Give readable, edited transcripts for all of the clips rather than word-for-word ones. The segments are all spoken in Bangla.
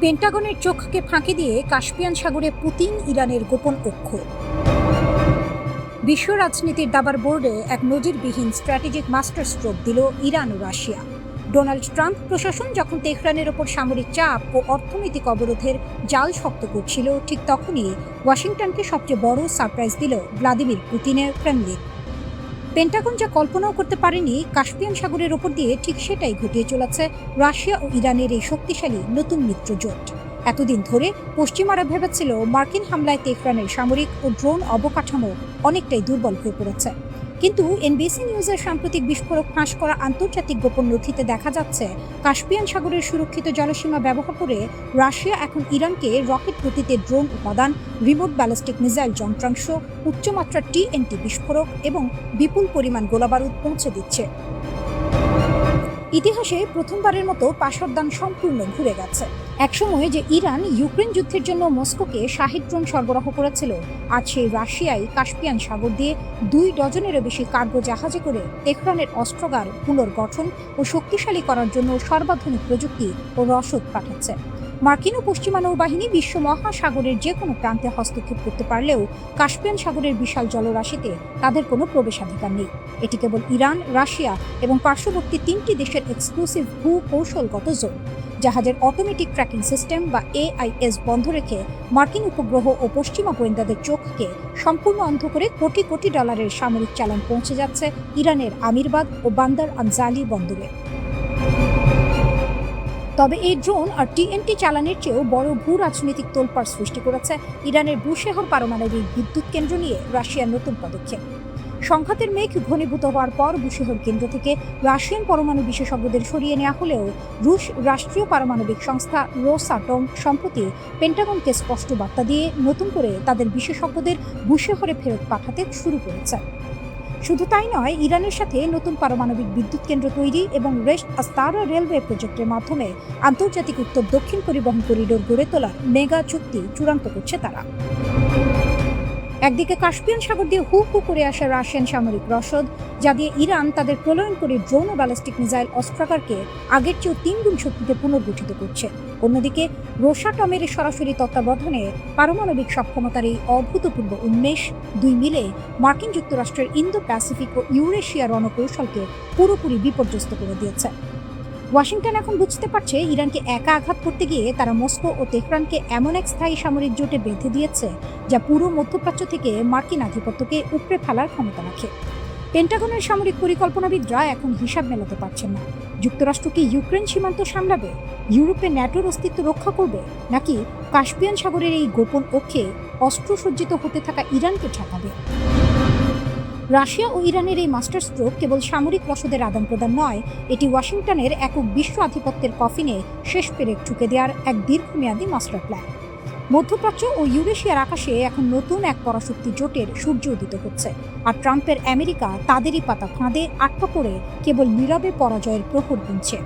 পেন্টাগনের চোখকে ফাঁকি দিয়ে কাস্পিয়ান সাগরে পুতিন ইরানের গোপন অক্ষ। বিশ্ব রাজনীতির দাবার বোর্ডে এক নজিরবিহীন স্ট্র্যাটেজিক মাস্টার স্ট্রোক দিল ইরান ও রাশিয়া। ডোনাল্ড ট্রাম্প প্রশাসন যখন তেহরানের ওপর সামরিক চাপ ও অর্থনৈতিক অবরোধের জাল শক্ত করছিল, ঠিক তখনই ওয়াশিংটনকে সবচেয়ে বড় সারপ্রাইজ দিল ভ্লাদিমির পুতিনের ক্রেমলিন। পেন্টাগন যা কল্পনাও করতে পারেনি, কাস্পিয়ান সাগরের ওপর দিয়ে ঠিক সেটাই ঘটিয়ে চলেছে রাশিয়া ও ইরানের এই শক্তিশালী নতুন মিত্র জোট। এতদিন ধরে পশ্চিমারা ভেবেছিল মার্কিন হামলায় তেহরানের সামরিক ও ড্রোন অবকাঠামো অনেকটাই দুর্বল হয়ে পড়েছে। কিন্তু এনবিসি নিউজের সাম্প্রতিক বিস্ফোরক ফাঁস করা আন্তর্জাতিক গোপন নথিতে দেখা যাচ্ছে, কাস্পিয়ান সাগরের সুরক্ষিত জলসীমা ব্যবহার করে রাশিয়া এখন ইরানকে রকেট গতিতে ড্রোন উপাদান, রিমোট ব্যালিস্টিক মিসাইল যন্ত্রাংশ, উচ্চমাত্রার টিএনটি বিস্ফোরক এবং বিপুল পরিমাণ গোলাবারুদ পৌঁছে দিচ্ছে। ইতিহাসে প্রথমবারের মতো পাশরদান সম্পূর্ণ ঘুরে গেছে। একসময় যে ইরান ইউক্রেন যুদ্ধের জন্য মস্কোকে শাহিদ ড্রোন সরবরাহ করেছিল, আজ সেই রাশিয়াই কাস্পিয়ান সাগর দিয়ে 2 ডজনেরও বেশি কার্গো জাহাজে করে তেহরানের অস্ত্রাগার পুনর্গঠন ও শক্তিশালী করার জন্য সর্বাধুনিক প্রযুক্তি ও রসদ পাঠাচ্ছে। মার্কিন ও পশ্চিমা নৌবাহিনী বিশ্ব মহাসাগরের যে কোনো প্রান্তে হস্তক্ষেপ করতে পারলেও কাস্পিয়ান সাগরের বিশাল জলরাশিতে তাদের কোনো প্রবেশাধিকার নেই। এটি কেবল ইরান, রাশিয়া এবং পার্শ্ববর্তী 3টি দেশের এক্সক্লুসিভ ভূ-কৌশলগত জোন। জাহাজের অটোমেটিক ট্র্যাকিং সিস্টেম বা AIS বন্ধ রেখে মার্কিন উপগ্রহ ও পশ্চিমা গোয়েন্দাদের চোখকে সম্পূর্ণ অন্ধ করে কোটি কোটি ডলারের সামরিক চালান পৌঁছে যাচ্ছে ইরানের আমিরবাদ ও বান্দার আনজালি বন্দরে। তবে এই ড্রোন আর টিএনটি চালানের চেয়েও বড় ভূ রাজনৈতিক তোলপাড় সৃষ্টি করেছে ইরানের বুশেহর পারমাণবিক বিদ্যুৎ কেন্দ্র নিয়ে রাশিয়ার নতুন পদক্ষেপ। সংঘাতের মেঘ ঘনীভূত হওয়ার পর বুশেহর কেন্দ্র থেকে রাশিয়ান পরমাণু বিশেষজ্ঞদের সরিয়ে নেওয়া হলেও রুশ রাষ্ট্রীয় পারমাণবিক সংস্থা রোসাটম সম্প্রতি পেন্টাগনকে স্পষ্ট বার্তা দিয়ে নতুন করে তাদের বিশেষজ্ঞদের বুশেহরে ফেরত পাঠাতে শুরু করেছে। শুধু তাই নয়, ইরানের সাথে নতুন পারমাণবিক বিদ্যুৎ কেন্দ্র তৈরি এবং রেস্ট আস্তারা রেলওয়ে প্রজেক্টের মাধ্যমে আন্তর্জাতিক উত্তর দক্ষিণ পরিবহন করিডোর গড়ে তোলার মেগা চুক্তি চূড়ান্ত করছে তারা। একদিকে কাস্পিয়ান সাগর দিয়ে হু হু করে আসা রাশিয়ান সামরিক রসদ, যা দিয়ে ইরান তাদের প্রলয়নকারী ড্রোন ও ব্যালিস্টিক মিসাইল অস্ত্রাগারকে আগের চেয়েও 3 গুণ শক্তিতে পুনর্গঠিত করছে। অন্যদিকে রোসাটমের সরাসরি তত্ত্বাবধানে পারমাণবিক সক্ষমতার এই অভূতপূর্ব উন্মেষ দুই মিলে মার্কিন যুক্তরাষ্ট্রের ইন্দো প্যাসিফিক ও ইউরেশিয়া রণকৌশলকে পুরোপুরি বিপর্যস্ত করে দিয়েছে। ওয়াশিংটন এখন বুঝতে পারছে, ইরানকে একা আঘাত করতে গিয়ে তারা মস্কো ও তেহরানকে এমন এক স্থায়ী সামরিক জোটে বেঁধে দিয়েছে যা পুরো মধ্যপ্রাচ্য থেকে মার্কিন আধিপত্যকে উপড়ে ফেলার ক্ষমতা রাখে। পেন্টাগনের সামরিক পরিকল্পনাবিদরা এখন হিসাব মেলাতে পারছেন না। যুক্তরাষ্ট্র কি ইউক্রেন সীমান্ত সামলাবে, ইউরোপে ন্যাটোর অস্তিত্ব রক্ষা করবে, নাকি কাস্পিয়ান সাগরের এই গোপন অক্ষে অস্ত্রসজ্জিত হতে থাকা ইরানকে ঠেকাবে? রাশিয়া ও ইরানের এই মাস্টার স্ট্রোক কেবল সামরিক রসদের আদান প্রদান নয়, এটি ওয়াশিংটনের একক বিশ্ব আধিপত্যের কফিনে শেষ পেরেক ঠুকে দেওয়ার এক দীর্ঘমেয়াদী মাস্টার প্ল্যান। মধ্যপ্রাচ্য ও ইউরেশিয়ার আকাশে এখন নতুন এক পরাশক্তি জোটের সূর্য উদিত হচ্ছে, আর ট্রাম্পের আমেরিকা তাদেরই পাতা ফাঁদে আটকা পড়ে কেবল নীরবে পরাজয়ের প্রহর গুনছে।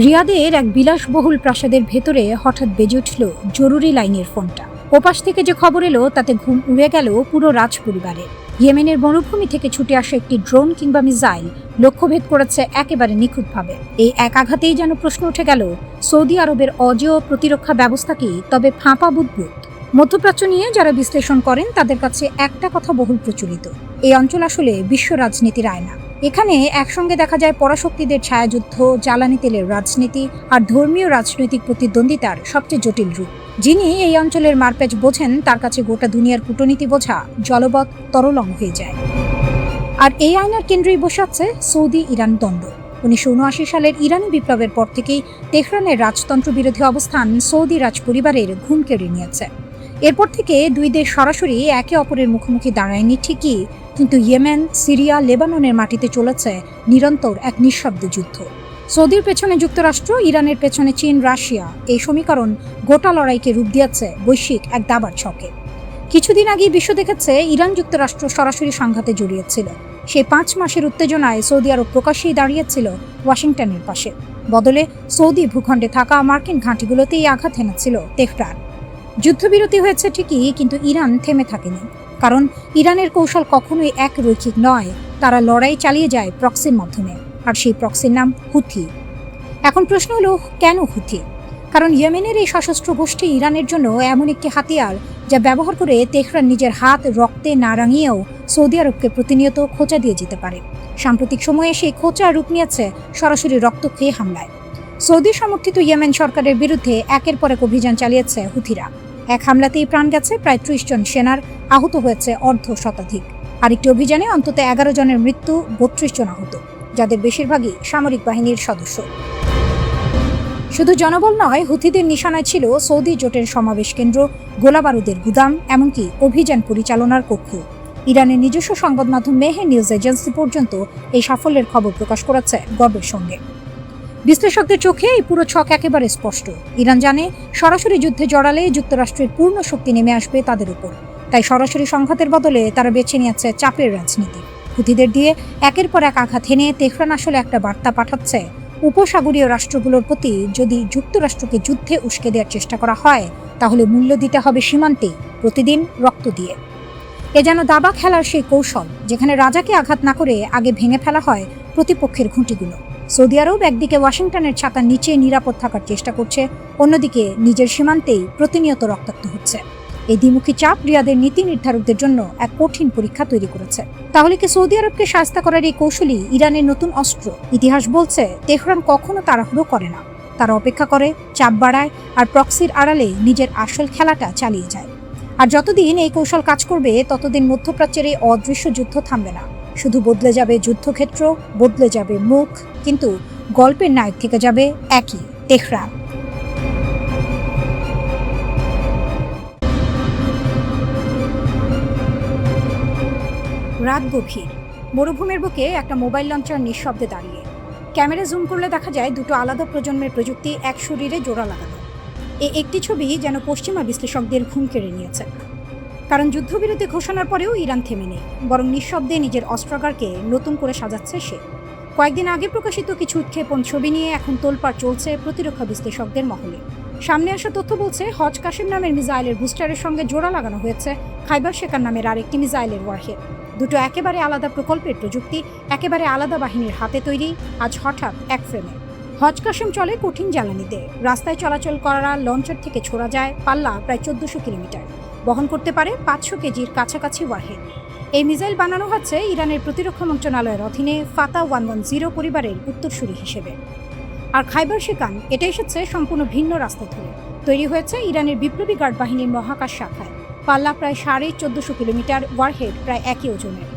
রিয়াদের এক বিলাসবহুল প্রাসাদের ভেতরে হঠাৎ বেজে উঠল জরুরি লাইনের ফোনটা। ওপাশ থেকে যে খবর এলো তাতে ঘুম উড়ে গেল পুরো রাজ পরিবারের। ইয়েমেনের মরুভূমি থেকে ছুটে আসা একটি ড্রোন কিংবা মিসাইল লক্ষ্যভেদ করেছে একেবারে নিখুঁতভাবে। এই এক আঘাতেই যেন প্রশ্ন উঠে গেল, সৌদি আরবের অজেয় প্রতিরক্ষা ব্যবস্থা কি তবে ফাঁপা বুদবুদ? মধ্যপ্রাচ্য নিয়ে যারা বিশ্লেষণ করেন তাদের কাছে একটা কথা বহুল প্রচলিত, এই অঞ্চল আসলে বিশ্ব রাজনীতির আয়না। এখানে একসঙ্গে দেখা যায় পরাশক্তিদের ছায়াযুদ্ধ, জ্বালানি তেলের রাজনীতি আর ধর্মীয় রাজনৈতিক প্রতিদ্বন্দ্বিতার সবচেয়ে জটিল রূপ। যিনি এই অঞ্চলের মারপ্যাচ বোঝেন তার কাছে গোটা দুনিয়ার কূটনীতি বোঝা জলবৎ তরলং হয়ে যায়। আর এই আয়নার কেন্দ্রেই বসে আছে সৌদি ইরান দ্বন্দ্ব। 1979 সালের ইরানি বিপ্লবের পর থেকেই তেহরানের রাজতন্ত্র বিরোধী অবস্থান সৌদি রাজ পরিবারের ঘুম কেড়ে নিয়েছে। এরপর থেকে দুই দেশ সরাসরি একে অপরের মুখোমুখি দাঁড়ায়নি ঠিকই, কিন্তু ইয়েমেন, সিরিয়া, লেবাননের মাটিতে চলেছে নিরন্তর এক নিঃশব্দ যুদ্ধ। সৌদির পেছনে যুক্তরাষ্ট্র, ইরানের পেছনে চীন, রাশিয়া। এই সমীকরণ গোটা লড়াইকে রূপ দিয়েছে বৈশ্বিক এক দাবার ছকে। কিছুদিন আগেই বিশ্ব দেখেছে ইরান যুক্তরাষ্ট্র সরাসরি সংঘাতে জড়িয়েছিল। সেই 5 মাসের উত্তেজনায় সৌদি আরব প্রকাশ্যেই দাঁড়িয়েছিল ওয়াশিংটনের পাশে। বদলে সৌদি ভূখণ্ডে থাকা মার্কিন ঘাঁটিগুলোতেই আঘাত হেনেছিল তেহরান। যুদ্ধবিরতি হয়েছে ঠিকই, কিন্তু ইরান থেমে থাকেনি। কারণ ইরানের কৌশল কখনোই এক রৈখিক নয়, তারা লড়াই চালিয়ে যায় প্রক্সির মাধ্যমে, আর সেই প্রক্সির নাম হুথি। এখন প্রশ্ন হলো, কেন হুথি? কারণ ইয়েমেনের এই সশস্ত্র গোষ্ঠী ইরানের জন্য এমন একটি হাতিয়ার যা ব্যবহার করে তেহরান নিজের হাত রক্তে না রাঙিয়েও সৌদি আরবকে প্রতিনিয়ত খোঁচা দিয়ে যেতে পারে। সাম্প্রতিক সময়ে সেই খোঁচা রূপ নিয়েছে সরাসরি রক্তক্ষয়ী হামলায়। সৌদি সমর্থিত ইয়েমেন সরকারের বিরুদ্ধে একের পর এক অভিযান চালিয়েছে হুথিরা। এক হামলাতেই প্রাণ গেছে প্রায় ৩০ জন সেনার, আহত হয়েছে অর্ধ শতাধিক। আরেকটি অভিযানে অন্তত ১১ জনের মৃত্যু, ৩২ জন আহত, যাদের বেশিরভাগই সামরিক বাহিনীর সদস্য। শুধু জনবল নয়, হুথিদের নিশানায় ছিল সৌদি জোটের সমাবেশ কেন্দ্র, গোলাবারুদের গুদাম, এমনকি অভিযান পরিচালনার কক্ষ। ইরানের নিজস্ব সংবাদ মাধ্যম মেহের নিউজ এজেন্সি পর্যন্ত এই সাফল্যের খবর প্রকাশ করেছে গর্বের সঙ্গে। বিশ্লেষকদের চোখে এই পুরো ছক একেবারে স্পষ্ট। ইরান জানে সরাসরি যুদ্ধে জড়ালে যুক্তরাষ্ট্রের পূর্ণ শক্তি নেমে আসবে তাদের উপর, তাই সরাসরি সংঘাতের বদলে তারা বেছে নিয়েছে চাপের রাজনীতি। হুথিদের দিয়ে একের পর এক আঘাত হেনে তেহরান আসলে একটা বার্তা পাঠাচ্ছে, উপসাগরীয় রাষ্ট্রগুলোর প্রতি যদি যুক্তরাষ্ট্রকে যুদ্ধে উস্কে দেওয়ার চেষ্টা করা হয়, তাহলে মূল্য দিতে হবে সীমান্তে প্রতিদিন রক্ত দিয়ে। এ যেন দাবা খেলার সেই কৌশল, যেখানে রাজাকে আঘাত না করে আগে ভেঙে ফেলা হয় প্রতিপক্ষের ঘুঁটিগুলো। সৌদি আরব একদিকে ওয়াশিংটনের ছাতার নিচে নিরাপদ থাকার চেষ্টা করছে, অন্যদিকে নিজের সীমান্তেই প্রতিনিয়ত রক্তাক্ত হচ্ছে। এই দ্বিমুখী চাপ রিয়াদের নীতি নির্ধারকদের জন্য এক কঠিন পরীক্ষা তৈরি করেছে। তাহলে কি সৌদি আরবকে শায়েস্তা করার এই কৌশলই ইরানের নতুন অস্ত্র? ইতিহাস বলছে তেহরান কখনো তাড়াহুড়ো করে না, তারা অপেক্ষা করে, চাপ বাড়ায়, আর প্রক্সির আড়ালে নিজের আসল খেলাটা চালিয়ে যায়। আর যতদিন এই কৌশল কাজ করবে, ততদিন মধ্যপ্রাচ্যের এই অদৃশ্য যুদ্ধ থামবে না। শুধু বদলে যাবে যুদ্ধক্ষেত্র, বদলে যাবে মুখ, কিন্তু গল্পের নায়ক থেকে যাবে একই, তেহরান। রাত গভীর, মরুভূমির বুকে একটা মোবাইল লঞ্চার নিঃশব্দে দাঁড়িয়ে। ক্যামেরা জুম করলে দেখা যায় দুটো আলাদা প্রজন্মের প্রযুক্তি এক শরীরে জোড়া লাগানো। এই একটি ছবি যেন পশ্চিমা বিশ্লেষকদের ঘুম কেড়ে নিয়েছে। কারণ যুদ্ধবিরতি ঘোষণার পরেও ইরান থেমে নেই, বরং নিঃশব্দে নিজের অস্ত্রাগারকে নতুন করে সাজাচ্ছে সে। কয়েকদিন আগে প্রকাশিত কিছু উৎক্ষেপণ ছবি নিয়ে এখন তোলপাড় চলছে প্রতিরক্ষা বিশ্লেষকদের মহলে। সামনে আসা তথ্য বলছে, হজ কাসেম নামের মিসাইলের বুস্টারের সঙ্গে জোড়া লাগানো হয়েছে খাইবার শেকার নামের আরেকটি মিসাইলের ওয়ারহেড। দুটো একেবারে আলাদা প্রকল্পের প্রযুক্তি, একেবারে আলাদা বাহিনীর হাতে তৈরি, আজ হঠাৎ এক ফ্রেমে। হজ কাসেম চলে কঠিন জ্বালানিতে, রাস্তায় চলাচল করা লঞ্চার থেকে ছোড়া যায়, পাল্লা প্রায় ১৪০০ কিলোমিটার, বহন করতে পারে ৫০০ কেজির কাছাকাছি ওয়ারহেড। এই মিসাইল বানানো হচ্ছে ইরানের প্রতিরক্ষা মন্ত্রণালয়ের অধীনে ফাতা 110 পরিবারের উত্তরসূরি হিসেবে। আর খাইবার শেকান, এটা এসেছে সম্পূর্ণ ভিন্ন রাস্তা ধরে, তৈরি হয়েছে ইরানের বিপ্লবী গার্ড বাহিনীর মহাকাশ শাখায়। পাল্লা প্রায় ১৪৫০ কিলোমিটার, ওয়ারহেড প্রায় একই ওজনের।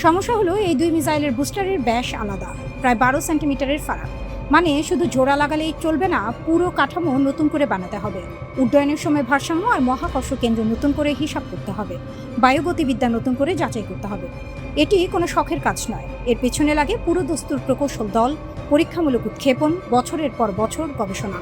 সমস্যা হলো, এই দুই মিসাইলের বুস্টারের ব্যাস আলাদা, প্রায় ১২ সেন্টিমিটারের ফারাক। মানে শুধু জোড়া লাগালেই চলবে না, পুরো কাঠামো নতুন করে বানাতে হবে। উড্ডয়নের সময় ভারসাম্য আর মহাকর্ষ কেন্দ্র নতুন করে হিসাব করতে হবে, বায়ুগতিবিদ্যা নতুন করে যাচাই করতে হবে। এটি কোনো শখের কাজ নয়, এর পেছনে লাগে পুরো দস্তুর প্রকৌশল দল, পরীক্ষামূলক উৎক্ষেপণ, বছরের পর বছর গবেষণা।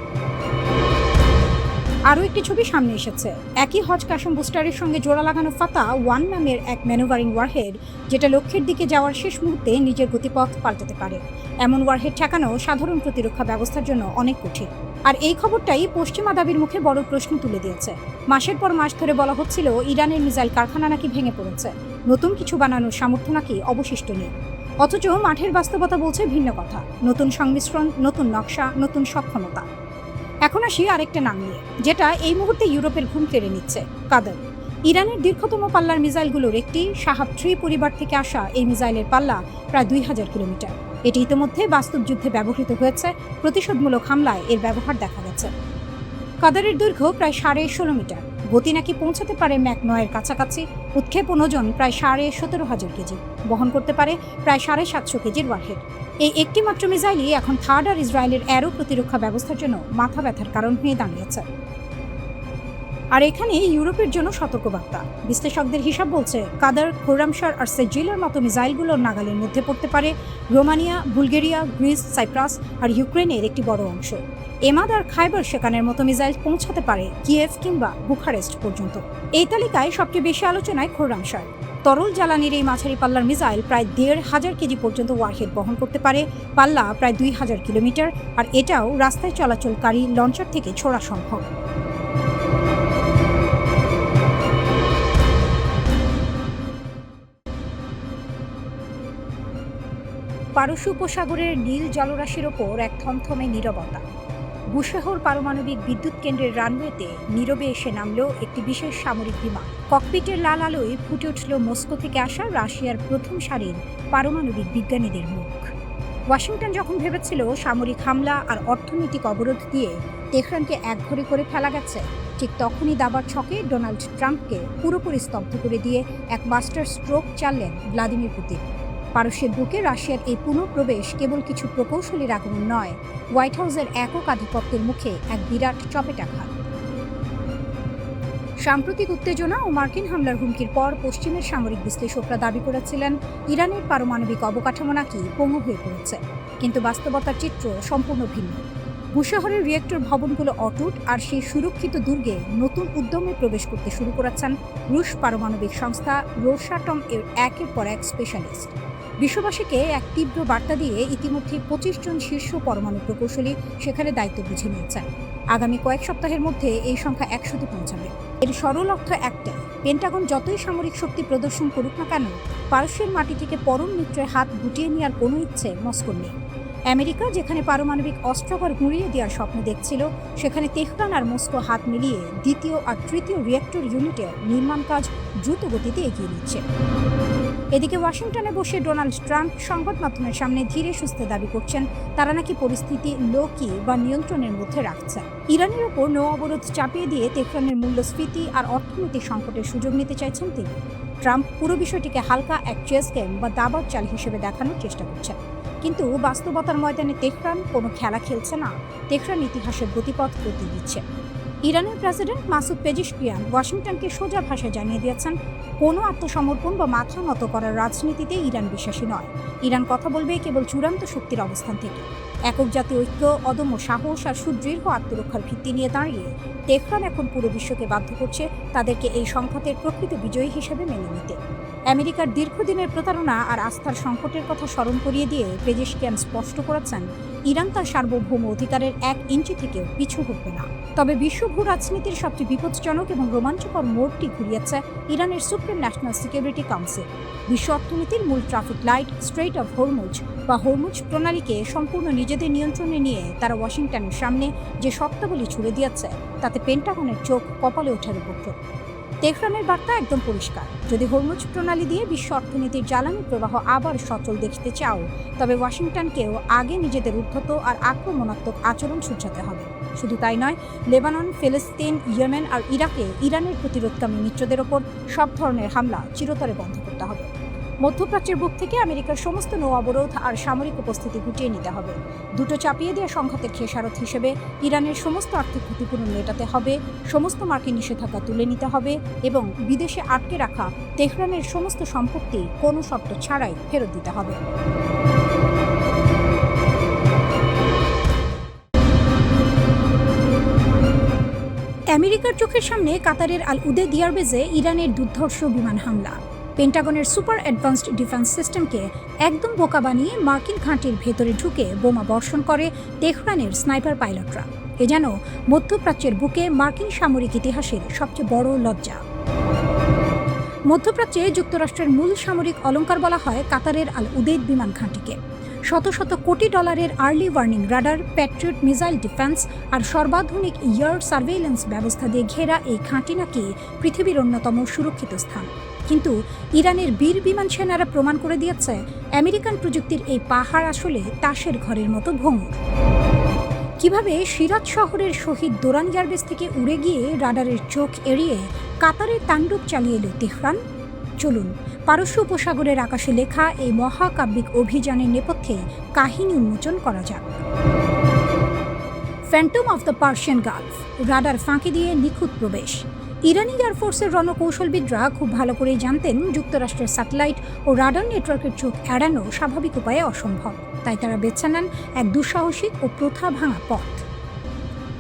আরও একটি ছবি সামনে এসেছে, একই হজ কাসেম বুস্টারের সঙ্গে জোড়া লাগানো ফাতা 1 নামের এক ম্যানুভারিং ওয়ারহেড, যেটা লক্ষ্যের দিকে যাওয়ার শেষ মুহূর্তে নিজের গতিপথ পাল্টাতে পারে। এমন ওয়ারহেড ঠেকানো সাধারণ প্রতিরক্ষা ব্যবস্থার জন্য অনেক কঠিন। আর এই খবরটাই পশ্চিমা দাবির মুখে বড় প্রশ্ন তুলে দিয়েছে। মাসের পর মাস ধরে বলা হচ্ছিল ইরানের মিসাইল কারখানা নাকি ভেঙে পড়েছে, নতুন কিছু বানানোর সামর্থ্য নাকি অবশিষ্ট নেই। অথচ মাঠের বাস্তবতা বলছে ভিন্ন কথা, নতুন সংমিশ্রণ, নতুন নকশা, নতুন সক্ষমতা। এখন আসি আরেকটা নাম নিয়ে, যেটা এই মুহূর্তে ইউরোপের ঘুম কেড়ে নিচ্ছে, কাদার। ইরানের দীর্ঘতম পাল্লার মিসাইলগুলোর একটি শাহাব 3 পরিবার থেকে আসা এই মিসাইলের পাল্লা প্রায় ২০০০ কিলোমিটার। এটি ইতিমধ্যে বাস্তব যুদ্ধে ব্যবহৃত হয়েছে, প্রতিশোধমূলক হামলায় এর ব্যবহার দেখা গেছে। কাদারের দৈর্ঘ্য প্রায় ১৬.৫ মিটার, গতি নাকি পৌঁছাতে পারে ম্যাক ৯-এর কাছাকাছি, উৎক্ষেপণ ওজন প্রায় ১৭,৫০০ কেজি, বহন করতে পারে প্রায় ৭৫০ কেজির ওয়ারহেড। এই একটি মাত্র মিসাইলই এখন থার্ড আর ইসরায়েলের অ্যারো প্রতিরক্ষা ব্যবস্থার জন্য মাথা ব্যথার কারণ হয়ে দাঁড়িয়েছে। আর এখানে ইউরোপের জন্য সতর্কবার্তা। বিশ্লেষকদের হিসাব বলছে, কাদার, খোরামশার আর সেজিলার মতো মিসাইলগুলোর নাগালের মধ্যে পড়তে পারে রোমানিয়া, বুলগেরিয়া, গ্রিস, সাইপ্রাস আর ইউক্রেনের একটি বড় অংশ। এমাদ আর খাইবার শেকানের মতো মিসাইল পৌঁছাতে পারে কিয়েভ কিংবা বুখারেস্ট পর্যন্ত। এই তালিকায় সবচেয়ে বেশি আলোচনায় খোরামশার। তরল জ্বালানির এই মাঝারি পাল্লার মিসাইল প্রায় ১৫০০ কেজি পর্যন্ত ওয়ারহেড বহন করতে পারে, পাল্লা প্রায় ২০০০ কিলোমিটার, আর এটাও রাস্তায় চলাচলকারী লঞ্চার থেকে ছোড়া সম্ভব। পারস্য উপসাগরের নীল জলরাশির ওপর এক থমথমে নীরবতা। বুশেহর পারমাণবিক বিদ্যুৎ কেন্দ্রের রানওয়েতে নীরবে এসে নামল একটি বিশেষ সামরিক বিমান। ককপিটের লাল আলোয় ফুটে উঠল মস্কো থেকে আসা রাশিয়ার প্রথম সারির পারমাণবিক বিজ্ঞানীদের মুখ। ওয়াশিংটন যখন ভেবেছিল সামরিক হামলা আর অর্থনৈতিক অবরোধ দিয়ে তেহরানকে একঘরে করে ফেলা গেছে, ঠিক তখনই দাবার ছকে ডোনাল্ড ট্রাম্পকে পুরোপুরি স্তব্ধ করে দিয়ে এক মাস্টার স্ট্রোক চাললেন ভ্লাদিমির পুতিন। পারস্যের বুকে রাশিয়ার এই পুনঃপ্রবেশ কেবল কিছু প্রকৌশলীর আগমন নয়, হোয়াইট হাউসের একক আধিপত্যের মুখে এক বিরাট চপেটাঘাত। সাম্প্রতিক উত্তেজনা ও মার্কিন হামলার হুমকির পর পশ্চিমের সামরিক বিশ্লেষকরা দাবি করেছিলেন ইরানের পারমাণবিক অবকাঠামো নাকি পঙ্গু হয়ে পড়েছে, কিন্তু বাস্তবতার চিত্র সম্পূর্ণ ভিন্ন। বুশেহরের রিয়েক্টর ভবনগুলো অটুট, আর সেই সুরক্ষিত দুর্গে নতুন উদ্যমে প্রবেশ করতে শুরু করেছেন রুশ পারমাণবিক সংস্থা রোসাটম এর একের পর এক স্পেশালিস্ট। বিশ্ববাসীকে এক তীব্র বার্তা দিয়ে ইতিমধ্যে 25 জন শীর্ষ পরমাণু প্রকৌশলী সেখানে দায়িত্ব বুঝে নিয়েছেন। আগামী কয়েক সপ্তাহের মধ্যে এই সংখ্যা 100-তে পৌঁছাবে। এর সরল অর্থ একটাই, পেন্টাগন যতই সামরিক শক্তি প্রদর্শন করুক না কেন, পারস্যের মাটি থেকে পরম মিত্রের হাত গুটিয়ে নেওয়ার কোনো ইচ্ছে মস্কোর নেই। আমেরিকা যেখানে পারমাণবিক অস্ত্রাগার গুঁড়িয়ে দেওয়ার স্বপ্ন দেখছিল, সেখানে তেহরান আর মস্কো হাত মিলিয়ে দ্বিতীয় আর তৃতীয় রিয়েক্টর ইউনিটের নির্মাণ কাজ দ্রুত গতিতে এগিয়ে নিচ্ছে। এদিকে ওয়াশিংটনে বসে ডোনাল্ড ট্রাম্প সংবাদ মাধ্যমের সামনে ধীরে সুস্থে দাবি করছেন তারা নাকি পরিস্থিতি লোকি বা নিয়ন্ত্রণের মধ্যে রাখছে। ইরানের ওপর নৌ অবরোধ চাপিয়ে দিয়ে তেহরানের মূল্যস্ফীতি আর অর্থনৈতিক সংকটের সুযোগ নিতে চাইছেন তিনি। ট্রাম্প পুরো বিষয়টিকে হালকা এক চেস গেম বা দাবার চাল হিসেবে দেখানোর চেষ্টা করছেন, কিন্তু বাস্তবতার ময়দানে তেহরান কোনো খেলা খেলছে না, তেহরান ইতিহাসের গতিপথ বদলে দিচ্ছে। ইরানের প্রেসিডেন্ট মাসুদ পেজিশকিয়ান ওয়াশিংটনকে সোজা ভাষায় জানিয়ে দিয়েছেন, কোনো আত্মসমর্পণ বা মাথা নত করার রাজনীতিতে ইরান বিশ্বাসী নয়। ইরান কথা বলবে কেবল চূড়ান্ত শক্তির অবস্থান থেকে। একক জাতীয় ঐক্য, অদম্য সাহস আর সুদৃঢ় আত্মরক্ষার ভিত্তি নিয়ে দাঁড়িয়ে তেহরান এখন পুরো বিশ্বকে বাধ্য করছে তাদেরকে এই সংঘাতের প্রকৃত বিজয়ী হিসেবে মেনে নিতে। আমেরিকার দীর্ঘদিনের প্রতারণা আর আস্থার সংকটের কথা স্মরণ করিয়ে দিয়ে পেজিশকিয়ান স্পষ্ট করেছেন, ইরান তার সার্বভৌম অধিকারের 1 ইঞ্চি থেকেও পিছু হটবে না। তবে বিশ্ব ভূ রাজনীতির সবচেয়ে বিপজ্জনক এবং রোমাঞ্চকর মোড়টি ঘুরিয়েছে ইরানের সুপ্রিম ন্যাশনাল সিকিউরিটি কাউন্সিল। বিশ্ব অর্থনীতির মূল traffic light strait of Hormuz বা হরমুজ প্রণালীকে সম্পূর্ণ নিজেদের নিয়ন্ত্রণে নিয়ে তারা ওয়াশিংটনের সামনে যে শর্তাবলী ছুড়ে দিয়েছে, তাতে পেন্টাগনের চোখ কপালে ওঠার উপক্রম। তেহরানের বার্তা একদম পরিষ্কার, যদি হরমুজ প্রণালী দিয়ে বিশ্ব অর্থনীতির জ্বালানি প্রবাহ আবার সচল দেখতে চাও, তবে ওয়াশিংটনকেও আগে নিজেদের উদ্ধত আর আক্রমণাত্মক আচরণ সূচাতে হবে। শুধু তাই নয়, লেবানন, ফিলিস্তিন, ইয়েমেন আর ইরাকে ইরানের প্রতিরোধকামী মিত্রদের ওপর সব ধরনের হামলা চিরতরে বন্ধ করতে হবে। মধ্যপ্রাচ্যের বুক থেকে আমেরিকার সমস্ত নৌ অবরোধ আর সামরিক উপস্থিতি গুটিয়ে নিতে হবে। দুটো চাপিয়ে দেওয়া সংঘাতের খেসারত হিসেবে ইরানের সমস্ত আর্থিক ক্ষতিপূরণ মেটাতে হবে, সমস্ত মার্কিন নিষেধাজ্ঞা তুলে নিতে হবে এবং বিদেশে আটকে রাখা তেহরানের সমস্ত সম্পত্তি কোনো শর্ত ছাড়াই ফেরত দিতে হবে। আমেরিকার চোখের সামনে কাতারের আল উদেদ এয়ারবেজে ইরানের দুর্ধর্ষ বিমান হামলা। পেন্টাগনের সুপার অ্যাডভান্সড ডিফেন্স সিস্টেমকে একদম বোকা বানিয়ে মার্কিন ঘাঁটির ভেতরে ঢুকে বোমা বর্ষণ করে তেহরানের স্নাইপার পাইলটরা। এ যেন মধ্যপ্রাচ্যের বুকে মার্কিন সামরিক ইতিহাসের সবচেয়ে বড় লজ্জা। মধ্যপ্রাচ্যে যুক্তরাষ্ট্রের মূল সামরিক অলংকার বলা হয় কাতারের আল উদেদ বিমান ঘাঁটিকে। শত শত কোটি ডলারের early warning radar, Patriot missile defence আর সর্বাধুনিক এয়ার সার্ভেইলেন্স ব্যবস্থা দিয়ে ঘেরা এই ঘাঁটি নাকি পৃথিবীর অন্যতম সুরক্ষিত স্থান। কিন্তু ইরানের বীর বিমান সেনারা প্রমাণ করে দিয়েছে, আমেরিকান প্রযুক্তির এই পাহাড় আসলে তাসের ঘরের মতো ভঙ্গুর। কিভাবে সিরাত শহরের শহীদ দোরান এয়ারবেস থেকে উড়ে গিয়ে রাডারের চোখ এড়িয়ে কাতারে তাণ্ডব চালিয়ে এলো তেহরান? চলুন পারস্য উপসাগরের আকাশে লেখা এই মহাকাব্যিক অভিযানের নেপথ্যে কাহিনী উন্মোচন করা যাক। Phantom of the Persian Gulf, radar ফাঁকি দিয়ে নিখুঁত প্রবেশ। ইরানি এয়ারফোর্সের রণকৌশলবিদরা খুব ভালো করেই জানতেন যুক্তরাষ্ট্রের স্যাটেলাইট ও রাডার নেটওয়ার্কের চোখ এড়ানো স্বাভাবিক উপায়ে অসম্ভব, তাই তারা বেছে নেন এক দুঃসাহসিক ও প্রথা ভাঙা পথ।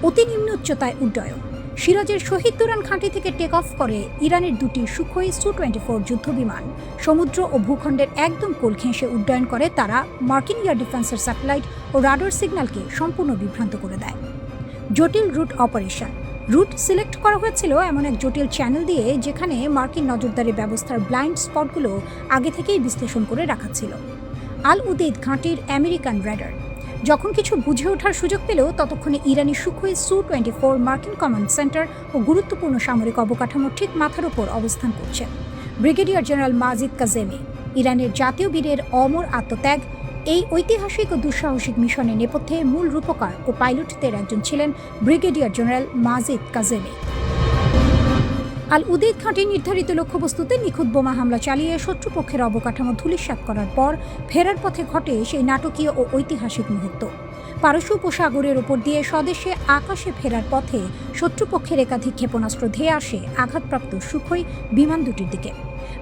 অতি নিম্ন উচ্চতায় উড্ডয়ন। সিরাজের শহীদ দোরান ঘাঁটি থেকে টেক অফ করে ইরানের দুটি সুখোই সু-24 যুদ্ধ বিমান সমুদ্র ও ভূখণ্ডের একদম কোল ঘেঁষে উড্ডয়ন করে তারা মার্কিন এয়ার ডিফেন্সের স্যাটেলাইট ও রাডার সিগন্যালকে সম্পূর্ণ বিভ্রান্ত করে দেয়। জটিল রুট অপারেশন। রুট সিলেক্ট করা হয়েছিল এমন এক জটিল চ্যানেল দিয়ে যেখানে মার্কিন নজরদারি ব্যবস্থার ব্লাইন্ড স্পটগুলো আগে থেকেই বিশ্লেষণ করে রাখা ছিল। আল উদেদ ঘাঁটির আমেরিকান রেডার। যখন কিছু বুঝে ওঠার সুযোগ পেল ততক্ষণে ইরানি সুখোই Su-24 মার্কিন কমান্ড সেন্টার ও গুরুত্বপূর্ণ সামরিক অবকাঠামো ঠিক মাথার উপর অবস্থান করছে। ব্রিগেডিয়ার জেনারেল মাজিদ কাজেমি, ইরানের জাতীয় বীরের অমর আত্মত্যাগ, এই ঐতিহাসিক ও দুঃসাহসিক মিশনের নেপথ্যে মূল রূপকার ও পাইলটদের একজন ছিলেন ব্রিগেডিয়ার জেনারেল মাজিদ কাজেমি। আল উদেদ ঘাঁটির নির্ধারিত লক্ষ্যবস্তুতে নিখুঁত বোমা হামলা চালিয়ে শত্রুপক্ষের অবকাঠামো ধূলিসাৎ করার পর ফেরার পথে ঘটে সেই নাটকীয় ও ঐতিহাসিক মুহূর্ত। পারস্য উপসাগরের ওপর দিয়ে স্বদেশে আকাশে ফেরার পথে শত্রুপক্ষের একাধিক ক্ষেপণাস্ত্র ধেয়ে আসে আঘাতপ্রাপ্ত সুখোই বিমান দুটির দিকে।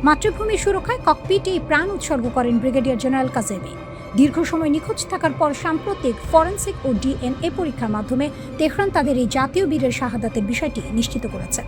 মাতৃভূমির সুরক্ষায় ককপিটেই প্রাণ উৎসর্গ করেন ব্রিগেডিয়ার জেনারেল কাজেমি। দীর্ঘ সময় নিখোঁজ থাকার পর সাম্প্রতিক ফরেন্সিক ও ডিএনএ পরীক্ষার মাধ্যমে তেহরান তাদের এই জাতীয় বীরের শাহাদাতের বিষয়টি নিশ্চিত করেছে।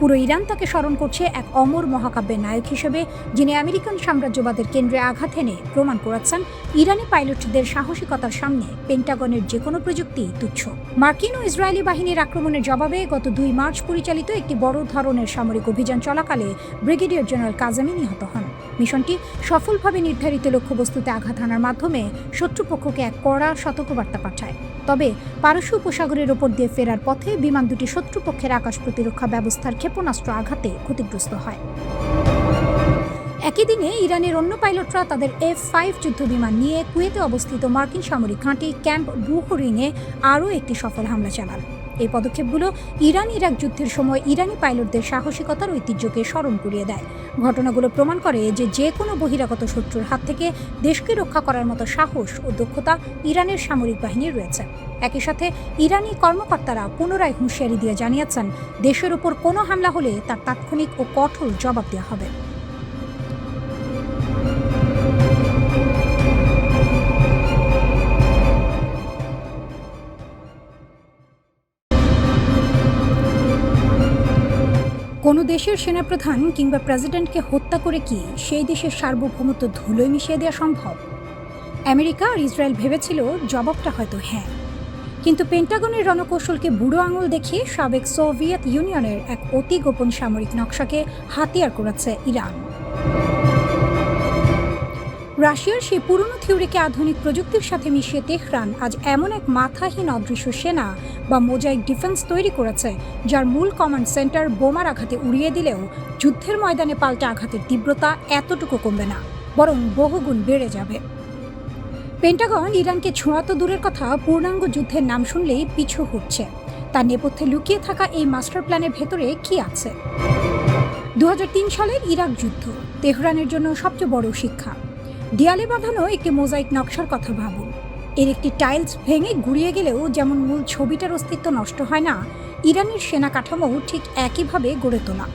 পুরো ইরান তাকে স্মরণ করছে এক অমর মহাকাব্যের নায়ক হিসেবে, যিনি আমেরিকান সাম্রাজ্যবাদের কেন্দ্রে আঘাত এনে প্রমাণ করেছেন ইরানি পাইলটদের সাহসিকতার সামনে পেন্টাগনের যে কোনো প্রযুক্তি তুচ্ছ। মার্কিন ও ইসরায়েলি বাহিনীর আক্রমণের জবাবে গত 2 মার্চ পরিচালিত একটি বড় ধরনের সামরিক অভিযান চলাকালে ব্রিগেডিয়ার জেনারেল কাজেমি নিহত হন। মিশনটি সফলভাবে নির্ধারিত লক্ষ্যবস্তুতে আঘাত হানার মাধ্যমে শত্রুপক্ষকে এক কড়া সতর্কবার্তা পাঠায়। তবে পারস্য উপসাগরের ওপর দিয়ে ফেরার পথে বিমান দুটি শত্রুপক্ষের আকাশ প্রতিরক্ষা ব্যবস্থার ক্ষেপণাস্ত্র আঘাতে ক্ষতিগ্রস্ত হয়। একই দিনে ইরানের অন্য পাইলটরা তাদের F-5 যুদ্ধবিমান নিয়ে কুয়েতে অবস্থিত মার্কিন সামরিক ঘাঁটি ক্যাম্প বুহরিনে আরও একটি সফল হামলা চালান। এই পদক্ষেপগুলো ইরান ইরাক যুদ্ধের সময় ইরানি পাইলটদের সাহসিকতার ঐতিহ্যকে স্মরণ করিয়ে দেয়। ঘটনাগুলো প্রমাণ করে যে কোনো বহিরাগত শত্রুর হাত থেকে দেশকে রক্ষা করার মতো সাহস ও দক্ষতা ইরানের সামরিক বাহিনীর রয়েছে। একই সাথে ইরানি কর্মকর্তারা পুনরায় হুঁশিয়ারি দিয়ে জানিয়েছেন, দেশের উপর কোনো হামলা হলে তার তাৎক্ষণিক ও কঠোর জবাব দেওয়া হবে। কোনো দেশের সেনাপ্রধান কিংবা প্রেসিডেন্টকে হত্যা করে কি সেই দেশের সার্বভৌমত্ব ধুলোয় মিশিয়ে দেওয়া সম্ভব? আমেরিকা আর ইসরায়েল ভেবেছিল জবাবটা হয়তো হ্যাঁ, কিন্তু পেন্টাগনের রণকৌশলকে বুড়ো আঙুল দেখিয়ে সাবেক সোভিয়েত ইউনিয়নের এক অতি গোপন সামরিক নকশাকে হাতিয়ার করেছে ইরান। রাশিয়ার সেই পুরনো থিওরিকে আধুনিক প্রযুক্তির সাথে মিশিয়ে তেহরান আজ এমন এক মাথাহীন অদৃশ্য সেনা বা মোজাইক ডিফেন্স তৈরি করেছে, যার মূল কমান্ড সেন্টার বোমার আঘাতে উড়িয়ে দিলেও যুদ্ধের ময়দানে পাল্টা আঘাতের তীব্রতা এতটুকু কমবে না, বরং বহুগুণ বেড়ে যাবে। পেন্টাগন ইরানকে ছোঁয়া তো দূরের কথা, পূর্ণাঙ্গ যুদ্ধের নাম শুনলেই পিছু হচ্ছে। তার নেপথ্যে লুকিয়ে থাকা এই মাস্টার প্ল্যানের ভেতরে কি আছে? 2003 সালের ইরাক যুদ্ধ তেহরানের জন্য সবচেয়ে বড় শিক্ষা। দেয়ালে বাঁধানো একটি মোজাইক নকশার কথা ভাবুন। এর একটি টাইলস ভেঙে গুঁড়িয়ে গেলেও যেমন মূল ছবিটার অস্তিত্ব নষ্ট হয় না, ইরানের সেনা কাঠামো ঠিক একইভাবে গড়ে তোলা।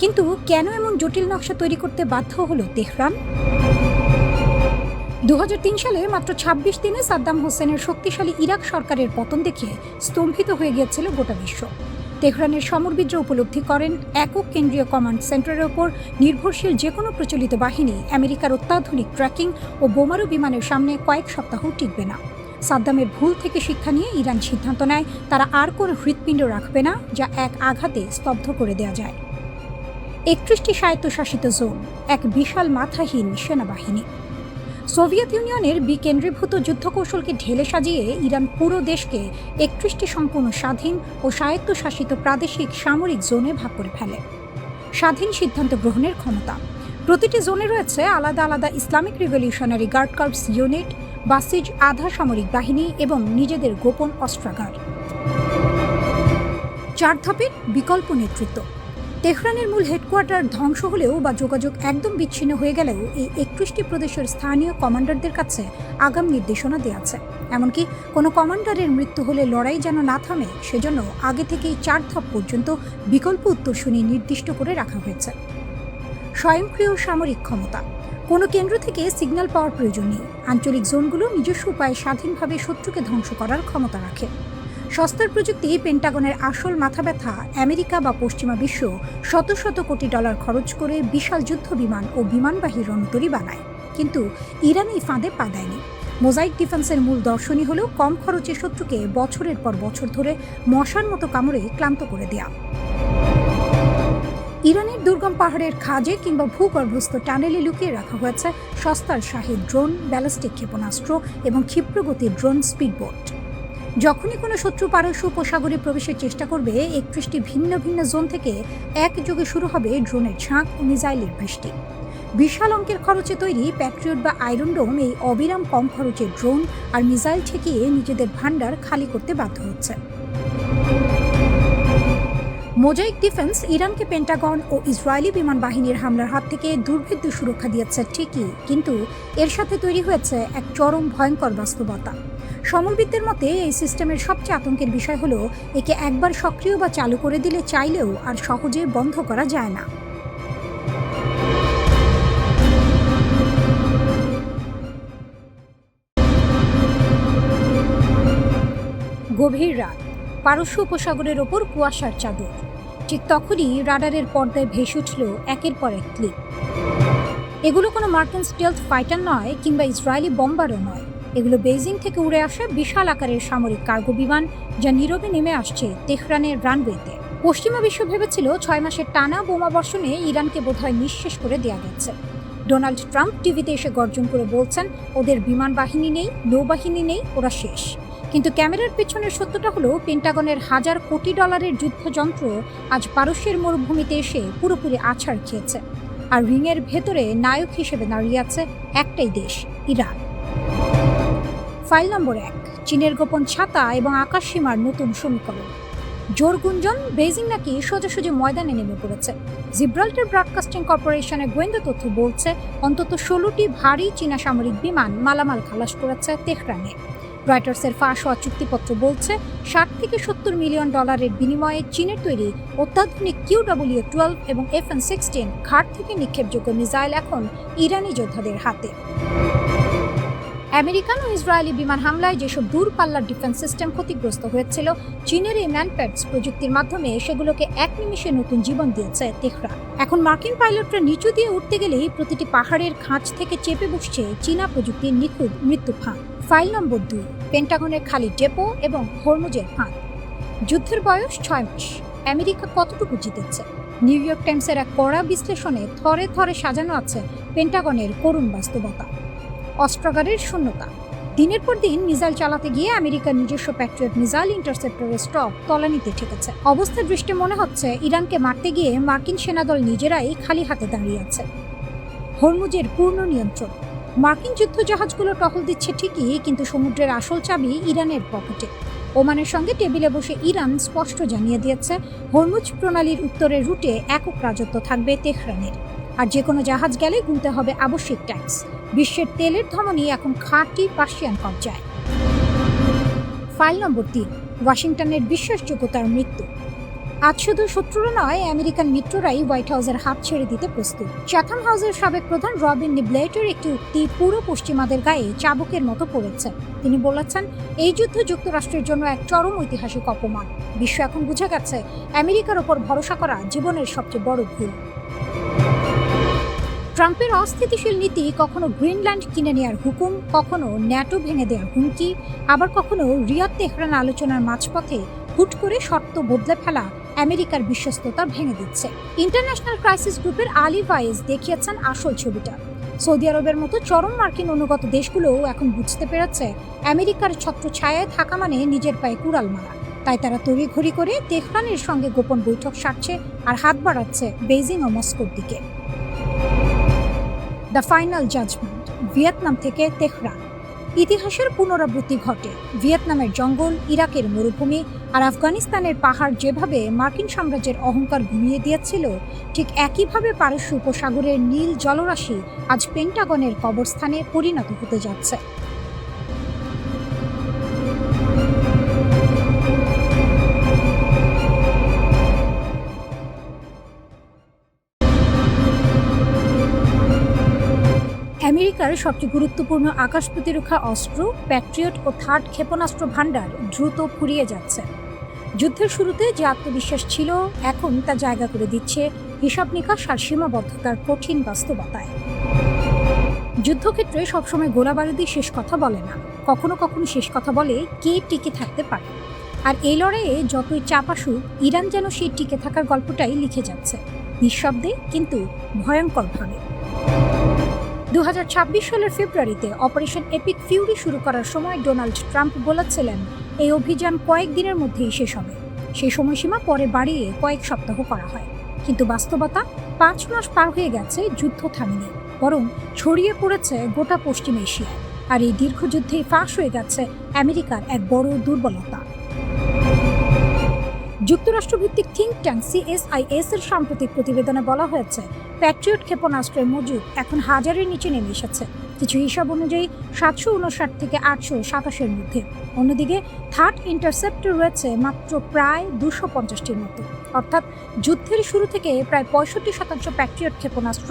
কিন্তু কেন এমন জটিল নকশা তৈরি করতে বাধ্য হলো তেহরান? 2003 সালে মাত্র 26 দিনে সাদ্দাম হোসেনের শক্তিশালী ইরাক সরকারের পতন দেখে স্তম্ভিত হয়ে গিয়েছিল গোটা বিশ্ব। তেহরানের সমরবিদ্রোহ উপলব্ধি করেন একক কেন্দ্রীয় কমান্ড সেন্টারের ওপর নির্ভরশীল যে কোনো প্রচলিত বাহিনী আমেরিকার অত্যাধুনিক ট্র্যাকিং ও বোমারু বিমানের সামনে কয়েক সপ্তাহ টিকবে না। সাদ্দামের ভুল থেকে শিক্ষা নিয়ে ইরান সিদ্ধান্ত নেয় তারা আর কোনো হৃৎপিণ্ড রাখবে না যা এক আঘাতে স্তব্ধ করে দেওয়া যায়। 31টি স্বায়ত্তশাসিত জোন, এক বিশাল মাথাহীন সেনাবাহিনী। সোভিয়েত ইউনিয়নের বিকেন্দ্রীভূত যুদ্ধকৌশলকে ঢেলে সাজিয়ে ইরান পুরো দেশকে 31টি সম্পূর্ণ স্বাধীন ও স্বায়ত্তশাসিত প্রাদেশিক সামরিক জোনে ভাগ করে ফেলে। স্বাধীন সিদ্ধান্ত গ্রহণের ক্ষমতা। প্রতিটি জোনে রয়েছে আলাদা আলাদা Islamic revolutionary guard corps unit, Basij আধা সামরিক বাহিনী এবং নিজেদের গোপন অস্ত্রাগার। 4 ধাপের বিকল্প নেতৃত্ব। তেহরানের মূল হেডকোয়ার্টার ধ্বংস হলেও বা যোগাযোগ একদম বিচ্ছিন্ন হয়ে গেলেও এই 31টি প্রদেশের স্থানীয় কমান্ডারদের কাছে আগাম নির্দেশনা দেওয়া আছে। এমনকি কোনো কমান্ডারের মৃত্যু হলে লড়াই যেন না থামে, সেজন্য আগে থেকেই 4 ধাপ পর্যন্ত বিকল্প উত্তরসূরি নির্দিষ্ট করে রাখা হয়েছে। স্বয়ংক্রিয় সামরিক ক্ষমতা। কোনো কেন্দ্র থেকে সিগন্যাল পাওয়ার প্রয়োজন নেই। আঞ্চলিক জোনগুলো নিজস্ব উপায়ে স্বাধীনভাবে শত্রুকে ধ্বংস করার ক্ষমতা রাখে। সস্তার প্রযুক্তি। পেন্টাগনের আসল মাথা ব্যথা, আমেরিকা বা পশ্চিমা বিশ্ব শত শত কোটি ডলার খরচ করে বিশাল যুদ্ধ বিমান ও বিমানবাহী রণতরী বানায়, কিন্তু ইরান এই ফাঁদে পা দেয়নি। মোজাইক ডিফেন্সের মূল দর্শনই হল কম খরচে শত্রুকে বছরের পর বছর ধরে মশার মতো কামড়ে ক্লান্ত করে দেয়া। ইরানের দুর্গম পাহাড়ের খাঁজে কিংবা ভূগর্ভস্থ টানেলে লুকিয়ে রাখা হয়েছে সস্তার শাহী ড্রোন, ব্যালিস্টিক ক্ষেপণাস্ত্র এবং ক্ষিপ্রগতির ড্রোন স্পিডবোট। যখনই কোনো শত্রু পারস্য উপসাগরে প্রবেশের চেষ্টা করবে, 31টি ভিন্ন ভিন্ন জোন থেকে একযোগে শুরু হবে ড্রোনের ঝাঁক ও মিসাইলের বৃষ্টি। বিশাল অঙ্কের খরচে তৈরি প্যাট্রিয়ট বা আয়রন ডোম এই অবিরাম কম খরচের ড্রোন আর মিসাইল ঠেকিয়ে নিজেদের ভান্ডার খালি করতে বাধ্য হচ্ছে। মোজাইক ডিফেন্স ইরানকে পেন্টাগন ও ইসরায়েলি বিমান বাহিনীর হামলার হাত থেকে দুর্ভেদ্য সুরক্ষা দিয়েছে ঠিকই, কিন্তু এর সাথে তৈরি হয়েছে এক চরম ভয়ঙ্কর বাস্তবতা। সমরবিদদের মতে এই সিস্টেমের সবচেয়ে আতঙ্কের বিষয় হলো একে একবার সক্রিয় বা চালু করে দিলে চাইলেও আর সহজে বন্ধ করা যায় না। গভীর রাত, পারস্য উপসাগরের ওপর কুয়াশার চাদর। ঠিক তখনই রাডারের পর্দায় ভেসে উঠল একের পর এক ক্লিপ। এগুলো কোনো মার্কিন স্টেলথ ফাইটার নয় কিংবা ইসরায়েলি বম্বারও নয়। এগুলো বেইজিং থেকে উড়ে আসা বিশাল আকারের সামরিক কার্গো বিমান, যা নীরবে নেমে আসছে তেহরানের রানওয়েতে। পশ্চিমা বিশ্ব ভেবেছিল 6 মাসের টানা বোমা বর্ষণে ইরানকে বোধহয় নিঃশেষ করে দেয়া গেছে। ডোনাল্ড ট্রাম্প টিভিতে এসে গর্জন করে বলছেন, ওদের বিমান বাহিনী নেই, নৌবাহিনী নেই, ওরা শেষ। কিন্তু ক্যামেরার পেছনের সত্যটা হলো পেন্টাগনের $1,000 কোটি যুদ্ধযন্ত্র আজ পারস্যের মরুভূমিতে এসে পুরোপুরি আছাড় খেয়েছে। আর রিংয়ের ভেতরে নায়ক হিসেবে দাঁড়িয়ে আছে একটাই দেশ, ইরান। ফাইল নম্বর 1, চীনের গোপন ছাতা এবং আকাশসীমার নতুন সমীকরণ। জোর গুঞ্জন, বেইজিং নাকি সোজাসুজি ময়দানে নেমে পড়েছে। জিব্রাল্টার ব্রডকাস্টিং কর্পোরেশনের গোয়েন্দা তথ্য বলছে অন্তত 16টি ভারী চীনা সামরিক বিমান মালামাল খালাস করেছে তেহরানে। রয়টার্সের ফাঁস হওয়া চুক্তিপত্র বলছে $60 থেকে $70 মিলিয়ন বিনিময়ে চীনের তৈরি অত্যাধুনিক QW-12 এবং FN-16 ঘাট থেকে নিক্ষেপযোগ্য মিসাইল এখন ইরানি যোদ্ধাদের হাতে। আমেরিকান ও ইসরায়েলি বিমান হামলায় যেসব দূরপাল্লার ডিফেন্স সিস্টেম ক্ষতিগ্রস্ত হয়েছিল, চীনের এই ম্যানপ্যাডস প্রযুক্তির মাধ্যমে সেগুলোকে এক নিমিষে নতুন জীবন দিয়েছে তেহরান। এখন মার্কিন পাইলটরা নিচু দিয়ে উঠতে গেলেই প্রতিটি পাহাড়ের খাঁজ থেকে চেপে বসছে চীনা প্রযুক্তির নিখুঁত মৃত্যু ফাঁদ। ফাইল নম্বর 2, পেন্টাগনের খালি ডেপো এবং হরমুজের ফাঁদ। যুদ্ধের বয়স 6 মাস, আমেরিকা কতটুকু জিতেছে? নিউ ইয়র্ক টাইমসের এক কড়া বিশ্লেষণে থরে থরে সাজানো আছে পেন্টাগনের করুণ বাস্তবতা। অস্ত্রাগারের শূন্যতা। দিনের পর দিন মিসাইল চালাতে গিয়ে আমেরিকার নিজস্ব প্যাট্রিয়ট মিসাইল ইন্টারসেপ্টরের স্টক তলানিতে ঠেকেছে। অবস্থার দৃষ্টি মনে হচ্ছে ইরানকে মারতে গিয়ে মার্কিন সেনাদল নিজেরাই খালি হাতে দাঁড়িয়ে আছে। হরমুজের পূর্ণ নিয়ন্ত্রণ। মার্কিন যুদ্ধজাহাজগুলো টহল দিচ্ছে ঠিকই, কিন্তু সমুদ্রের আসল চাবি ইরানের পকেটে। ওমানের সঙ্গে টেবিলে বসে ইরান স্পষ্ট জানিয়ে দিয়েছে হরমুজ প্রণালীর উত্তরের রুটে একক রাজত্ব থাকবে তেহরানের। আর যে কোনো জাহাজ গেলে গুনতে হবে আবশ্যিক ট্যাক্স। বিশ্বের তেলের ধমনী এখন খাঁটি পার্সিয়ান কবজায়। ফাইল নম্বর 3, ওয়াশিংটনের বিশ্বাসযোগ্যতার মৃত্যু। আজ শুধু শত্রুরা নয়, আমেরিকান মিত্ররাই হোয়াইট হাউসের হাত ছেড়ে দিতে প্রস্তুত। চ্যাথাম হাউসের সাবেক প্রধান রবিন নিবলেটের একটি উক্তি পুরো পশ্চিমাদের গায়ে চাবুকের মতো পড়েছে। তিনি বলেছেন, এই যুদ্ধ যুক্তরাষ্ট্রের জন্য এক চরম ঐতিহাসিক অপমান। বিশ্ব এখন বুঝে গেছে আমেরিকার ওপর ভরসা করা জীবনের সবচেয়ে বড় ভুল। ট্রাম্পের অস্থিতিশীল নীতি কখনো গ্রিনল্যান্ড কিনে নেওয়ার হুকুম, কখনো ন্যাটো ভেঙে দেওয়ার হুমকি, আবার কখনো রিয়াদ তেহরান আলোচনার মাঝপথে হুট করে শর্ত বদলে ফেলা আমেরিকার বিশ্বস্ততা ভেঙে দিচ্ছে। ইন্টারন্যাশনাল ক্রাইসিস গ্রুপের আলী ভাইজ দেখিয়েছেন আসল ছবিটা। সৌদি আরবের মতো চরম মার্কিন অনুগত দেশগুলোও এখন বুঝতে পেরেছে আমেরিকার ছত্রছায়ায় থাকা মানে নিজের পায়ে কুড়াল মারা। তাই তারা তড়িঘড়ি করে তেহরানের সঙ্গে গোপন বৈঠক সারছে আর হাত বাড়াচ্ছে বেইজিং ও মস্কোর দিকে। দ্য ফাইনাল জাজমেন্ট, ভিয়েতনাম থেকে তেহরান। ইতিহাসের পুনরাবৃত্তি ঘটে। ভিয়েতনামের জঙ্গল, ইরাকের মরুভূমি আর আফগানিস্তানের পাহাড় যেভাবে মার্কিন সাম্রাজ্যের অহংকার ঘুমিয়ে দিয়েছিল, ঠিক একইভাবে পারস্য উপসাগরের নীল জলরাশি আজ পেন্টাগনের কবরস্থানে পরিণত হতে যাচ্ছে। আমেরিকার সবচেয়ে গুরুত্বপূর্ণ আকাশ প্রতিরক্ষা অস্ত্র প্যাট্রিয়ট ও থার্ড ক্ষেপণাস্ত্র ভান্ডার দ্রুত ফুরিয়ে যাচ্ছে। যুদ্ধের শুরুতে যে আত্মবিশ্বাস ছিল, এখন তা জায়গা করে দিচ্ছে হিসাব নিকাশ আর সীমাবদ্ধতার কঠিন বাস্তবতায়। যুদ্ধক্ষেত্রে সবসময় গোলাবারুদি শেষ কথা বলে না, কখনো কখনো শেষ কথা বলে কে টিকে থাকতে পারে। আর এই লড়াইয়ে যতই চাপ আসুক, ইরান যেন সেই টিকে থাকার গল্পটাই লিখে যাচ্ছে। নিঃশব্দে কিন্তু ভয়ঙ্করভাবে। 2026 সালের ফেব্রুয়ারিতে অপারেশন এপিক ফিউরি শুরু করার সময় ডোনাল্ড ট্রাম্প বলেছিলেন এই অভিযান কয়েকদিনের মধ্যেই শেষ হবে। সেই সময়সীমা পরে বাড়িয়ে কয়েক সপ্তাহ করা হয়, কিন্তু বাস্তবতা 5 মাস পার হয়ে গেছে, যুদ্ধ থামেনি, বরং ছড়িয়ে পড়েছে গোটা পশ্চিম এশিয়ায়। আর এই দীর্ঘ যুদ্ধে ফাঁস হয়ে গেছে আমেরিকার এক বড় দুর্বলতা। যুক্তরাষ্ট্রভিত্তিক থিঙ্ক ট্যাঙ্ক CSIS এর সাম্প্রতিক প্রতিবেদনে বলা হয়েছে প্যাট্রিয়ট ক্ষেপণাস্ত্রের মজুদ এখন 1000-এর নিচে নেমে এসেছে, কিছু হিসাব অনুযায়ী 759 থেকে 827-এর মধ্যে। অন্যদিকে থার্ড ইন্টারসেপ্টর রয়েছে মাত্র প্রায় 250-টির মতো। অর্থাৎ যুদ্ধের শুরু থেকে প্রায় 65% প্যাট্রিয়ট ক্ষেপণাস্ত্র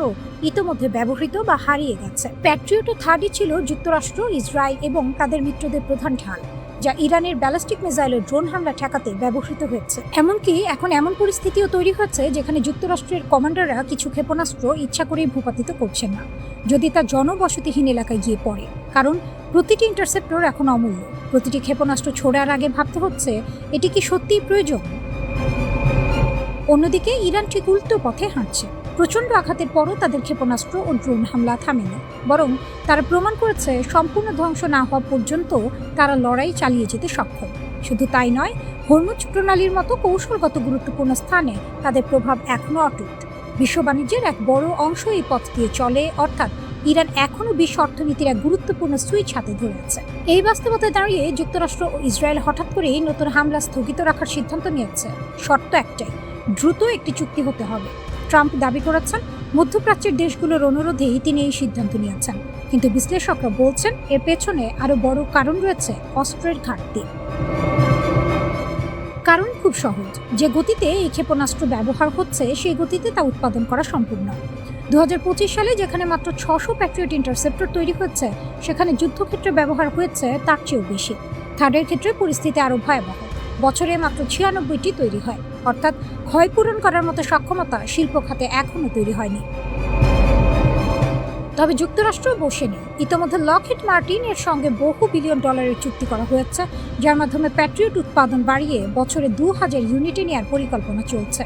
ইতোমধ্যে ব্যবহৃত বা হারিয়ে গেছে। প্যাট্রিয়ট ও থার্ডই ছিল যুক্তরাষ্ট্র, ইসরায়েল এবং তাদের মিত্রদের প্রধান ঢাল, যা ইরানের ব্যালিস্টিক মিসাইলের ড্রোন হামলা ঠেকাতে ব্যবহৃত হয়েছে। এমনকি এখন এমন পরিস্থিতিও তৈরি হচ্ছে যেখানে যুক্তরাষ্ট্রের কমান্ডাররা কিছু ক্ষেপণাস্ত্র ইচ্ছা করেই ভূপাতিত করছেন না, যদি তা জনবসতিহীন এলাকায় গিয়ে পড়ে। কারণ প্রতিটি ইন্টারসেপ্টর এখন অমূল্য। প্রতিটি ক্ষেপণাস্ত্র ছোড়ার আগে ভাবতে হচ্ছে এটি কি সত্যিই প্রয়োজন। অন্যদিকে ইরান ঠিক উল্টো পথে হাঁটছে। প্রচণ্ড আঘাতের পরও তাদের ক্ষেপণাস্ত্র ও ড্রোন হামলা থামেনি, বরং তারা প্রমাণ করেছে সম্পূর্ণ ধ্বংস না হওয়া পর্যন্ত তারা লড়াই চালিয়ে যেতে সক্ষম। শুধু তাই নয়, হরমুজ প্রণালীর মতো কৌশলগত গুরুত্বপূর্ণ স্থানে তাদের প্রভাব এখনও অটুট। বিশ্ব বাণিজ্যের এক বড় অংশ এই পথ দিয়ে চলে, অর্থাৎ ইরান এখনও বিশ্ব অর্থনীতির এক গুরুত্বপূর্ণ সুইচ হাতে ধরে আছে। এই বাস্তবতায় দাঁড়িয়ে যুক্তরাষ্ট্র ও ইসরায়েল হঠাৎ করেই নতুন হামলা স্থগিত রাখার সিদ্ধান্ত নিয়েছে। শর্ত একটাই, দ্রুত একটি চুক্তি হতে হবে। ট্রাম্প দাবি করেছেন মধ্যপ্রাচ্যের দেশগুলোর অনুরোধেই তিনি এই সিদ্ধান্ত নিয়েছেন, কিন্তু বিশ্লেষকরা বলছেন এর পেছনে আরও বড় কারণ রয়েছে, অস্ত্রের ঘাটতি। কারণ খুব সহজ, যে গতিতে এই ক্ষেপণাস্ত্র ব্যবহার হচ্ছে সেই গতিতে তা উৎপাদন করা সম্ভব নয়। 2025 সালে যেখানে মাত্র 600 প্যাট্রিয়ট ইন্টারসেপ্টর তৈরি হচ্ছে, সেখানে যুদ্ধক্ষেত্রে ব্যবহার হয়েছে তার চেয়েও বেশি। থার্ডের ক্ষেত্রে পরিস্থিতি আরও ভয়াবহ। বছরে মাত্র 96টি তৈরি হয়, অর্থাৎ ক্ষয়পূরণ করার মতো সক্ষমতা শিল্প খাতে এখনও তৈরি হয়নি। তবে যুক্তরাষ্ট্র বসে নেই। ইতিমধ্যে লকহিড মার্টিন এর সঙ্গে বহু বিলিয়ন ডলারের চুক্তি করা হয়েছে, যার মাধ্যমে প্যাট্রিয়ট উৎপাদন বাড়িয়ে বছরে 2000 ইউনিটে নেওয়ার পরিকল্পনা চলছে।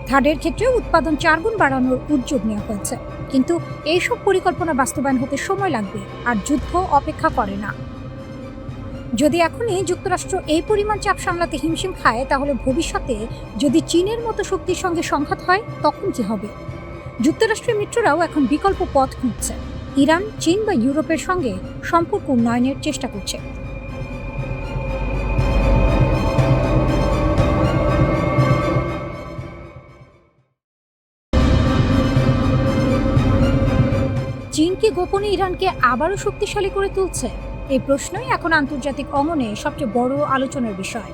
থার্ডের ক্ষেত্রে উৎপাদন 4 গুণ বাড়ানোর উদ্যোগ নেওয়া হয়েছে, কিন্তু এইসব পরিকল্পনা বাস্তবায়ন হতে সময় লাগবে, আর যুদ্ধ অপেক্ষা করে না। যদি এখনই যুক্তরাষ্ট্র এই পরিমাণ চাপ সামলাতে হিমশিম খায়, তাহলে ভবিষ্যতে যদি চীনের মতো শক্তির সঙ্গে সংঘাত হয় তখন কি হবে? যুক্তরাষ্ট্রের মিত্ররাও এখন বিকল্প পথ খুঁজছে। ইরান, চীন বা ইউরোপের সঙ্গে সম্পর্ক উন্নয়নের চেষ্টা করছে। চীন কি গোপনে ইরানকে আবারও শক্তিশালী করে তুলছে? এই প্রশ্নই এখন আন্তর্জাতিক অঙ্গনে সবচেয়ে বড় আলোচনার বিষয়।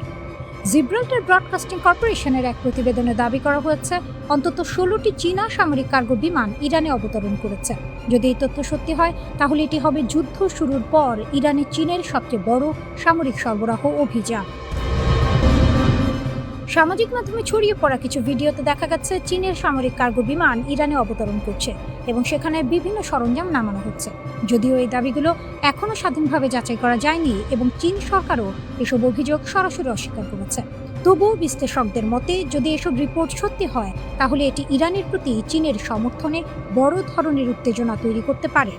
জিব্রাল্টার ব্রডকাস্টিং কর্পোরেশনের এক প্রতিবেদনে দাবি করা হয়েছে অন্তত 16টি চীনা সামরিক কার্গো বিমান ইরানে অবতরণ করেছে। যদি এই তথ্য সত্যি হয়, তাহলে এটি হবে যুদ্ধ শুরুর পর ইরানে চীনের সবচেয়ে বড় সামরিক সরবরাহ অভিযান। সামাজিক মাধ্যমে ছড়িয়ে পড়া কিছু ভিডিওতে দেখা গেছে চীনের সামরিক কার্গো বিমান ইরানে অবতরণ করছে এবং সেখানে বিভিন্ন সরঞ্জাম নামানো হচ্ছে। যদিও এই দাবিগুলো এখনও স্বাধীনভাবে যাচাই করা যায়নি এবং চীন সরকারও এসব অভিযোগ সরাসরি অস্বীকার করেছে। তবুও বিশ্লেষকদের মতে, যদি এসব রিপোর্ট সত্যি হয়, তাহলে এটি ইরানের প্রতি চীনের সমর্থনে বড় ধরনের উত্তেজনা তৈরি করতে পারে।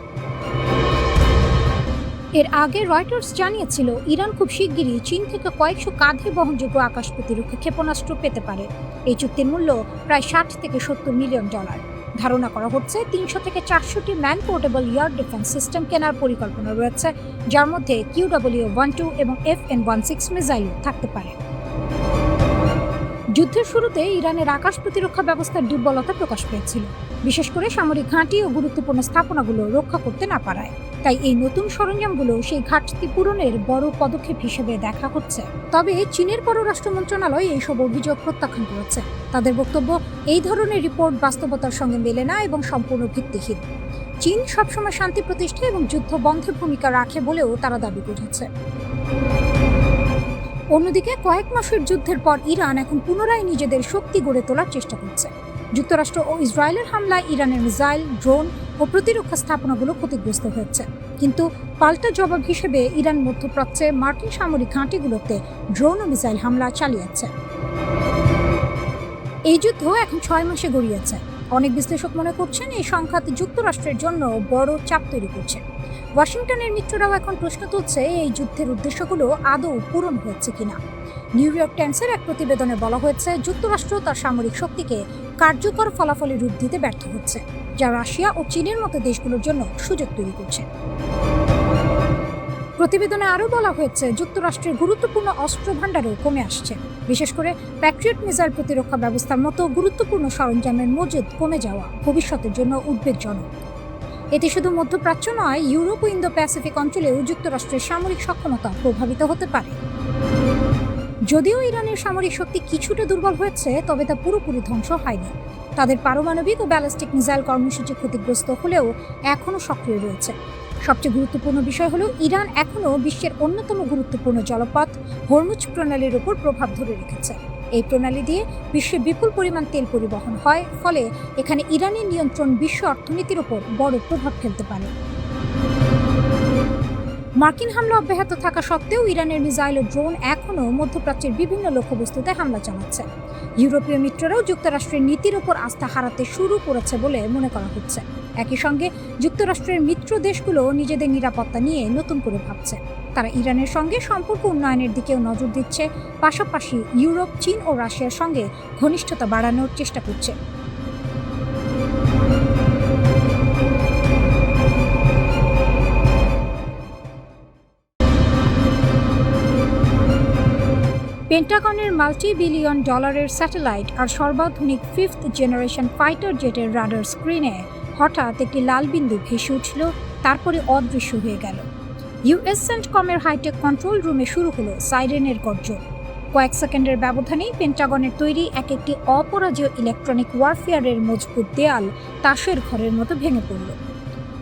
এর আগে রয়টার্স জানিয়েছিল ইরান খুব শিগগিরই চীন থেকে কয়েকশো কাঁধে বহনযোগ্য আকাশ প্রতিরক্ষা ক্ষেপণাস্ত্র পেতে পারে। এই চুক্তির মূল্য প্রায় 60 থেকে 70 মিলিয়ন ডলার। ধারণা করা হচ্ছে 300 থেকে 400টি man portable air defence system কেনার পরিকল্পনা রয়েছে, যার মধ্যে QW-12 এবং FN-16 মিসাইল থাকতে পারে। যুদ্ধের শুরুতে ইরানের আকাশ প্রতিরক্ষা ব্যবস্থার দুর্বলতা প্রকাশ পেয়েছিল, বিশেষ করে সামরিক ঘাঁটি ও গুরুত্বপূর্ণ স্থাপনাগুলো রক্ষা করতে না পারায়। তাই এই নতুন সরঞ্জামগুলো সেই ঘাটতি পূরণের বড় পদক্ষেপ হিসেবে দেখা হচ্ছে। তবে চীনের পররাষ্ট্র মন্ত্রণালয় এইসব অভিযোগ প্রত্যাখ্যান করেছে। তাদের বক্তব্য, এই ধরনের রিপোর্ট বাস্তবতার সঙ্গে মেলে না এবং সম্পূর্ণ ভিত্তিহীন। চীন সবসময় শান্তি প্রতিষ্ঠা এবং যুদ্ধ বন্ধে ভূমিকা রাখে বলেও তারা দাবি করেছে। অন্যদিকে কয়েক মাসের যুদ্ধের পর ইরান এখন পুনরায় নিজেদের শক্তি গড়ে তোলার চেষ্টা করছে। যুক্তরাষ্ট্র ও ইসরায়েলের হামলায় ইরানের মিসাইল, ড্রোন ও প্রতিরক্ষা স্থাপনাগুলো ক্ষতিগ্রস্ত হয়েছে, কিন্তু পাল্টা জবাব হিসেবে ইরান মধ্যপ্রাচ্যে মার্কিন সামরিক ঘাঁটিগুলোতে ড্রোন ও মিসাইল হামলা চালিয়েছে। এই যুদ্ধ এখন 6 মাসে গড়িয়েছে। অনেক বিশ্লেষক মনে করছেন এই সংঘাত যুক্তরাষ্ট্রের জন্য বড় চাপ তৈরি করছে। ওয়াশিংটনের মিত্ররাও এখন প্রশ্ন তুলছে এই যুদ্ধের উদ্দেশ্যগুলো আদৌ পূরণ হচ্ছে কিনা। নিউ ইয়র্ক টাইমসের এক প্রতিবেদনে বলা হয়েছে, যুক্তরাষ্ট্র তার সামরিক শক্তিকে কার্যকর ফলাফলে রূপ দিতে ব্যর্থ হচ্ছে, যা রাশিয়া ও চীনের মতো দেশগুলোর জন্য সুযোগ তৈরি করছে। প্রতিবেদনে আরও বলা হয়েছে, যুক্তরাষ্ট্রের গুরুত্বপূর্ণ অস্ত্র ভাণ্ডারও কমে আসছে। বিশেষ করে প্যাট্রিয়ট মিসাইল প্রতিরক্ষা ব্যবস্থার মতো গুরুত্বপূর্ণ সরঞ্জামের মজুদ কমে যাওয়া ভবিষ্যতের জন্য উদ্বেগজনক। এতে শুধু মধ্যপ্রাচ্য নয়, ইউরোপ ও ইন্দো প্যাসিফিক অঞ্চলেও যুক্তরাষ্ট্রের সামরিক সক্ষমতা প্রভাবিত হতে পারে। যদিও ইরানের সামরিক শক্তি কিছুটা দুর্বল হয়েছে, তবে তা পুরোপুরি ধ্বংস হয়নি। তাদের পারমাণবিক ও ব্যালিস্টিক মিসাইল কর্মসূচি ক্ষতিগ্রস্ত হলেও এখনও সক্রিয় রয়েছে। সবচেয়ে গুরুত্বপূর্ণ বিষয় হলো, ইরান এখনও বিশ্বের অন্যতম গুরুত্বপূর্ণ জলপথ হরমুজ প্রণালীর উপর প্রভাব ধরে রেখেছে। এই প্রণালী দিয়ে বিশ্বে বিপুল পরিমাণ তেল পরিবহন হয়, ফলে এখানে ইরানের নিয়ন্ত্রণ বিশ্ব অর্থনীতির উপর বড় প্রভাব ফেলতে পারে। মার্কিন হামলা অব্যাহত থাকা সত্ত্বেও ইরানের মিসাইল ও ড্রোন এখনও মধ্যপ্রাচ্যের বিভিন্ন লক্ষ্যবস্তুতে হামলা চালাচ্ছে। ইউরোপীয় মিত্ররাও যুক্তরাষ্ট্রের নীতির ওপর আস্থা হারাতে শুরু করেছে বলে মনে করা হচ্ছে। একই সঙ্গে যুক্তরাষ্ট্রের মিত্র দেশগুলো নিজেদের নিরাপত্তা নিয়ে নতুন করে ভাবছে। তারা ইরানের সঙ্গে সম্পর্ক উন্নয়নের দিকেও নজর দিচ্ছে, পাশাপাশি ইউরোপ, চীন ও রাশিয়ার সঙ্গে ঘনিষ্ঠতা বাড়ানোর চেষ্টা করছে। পেন্টাগনের মাল্টি-বিলিয়ন ডলারের স্যাটেলাইট আর সর্বাধুনিক 5th জেনারেশন ফাইটার জেটের রাডার স্ক্রিনে হঠাৎ একটি লাল বিন্দু ভেসে উঠল, তারপরে অদৃশ্য হয়ে গেল। ইউএস সেন্টকমের হাইটেক কন্ট্রোল রুমে শুরু হলো সাইরেনের গর্জন। কয়েক সেকেন্ডের ব্যবধানেই পেন্টাগনের তৈরি একটি অপরাজেয় ইলেকট্রনিক ওয়ারফেয়ারের মজবুত দেয়াল তাসের ঘরের মতো ভেঙে পড়ল।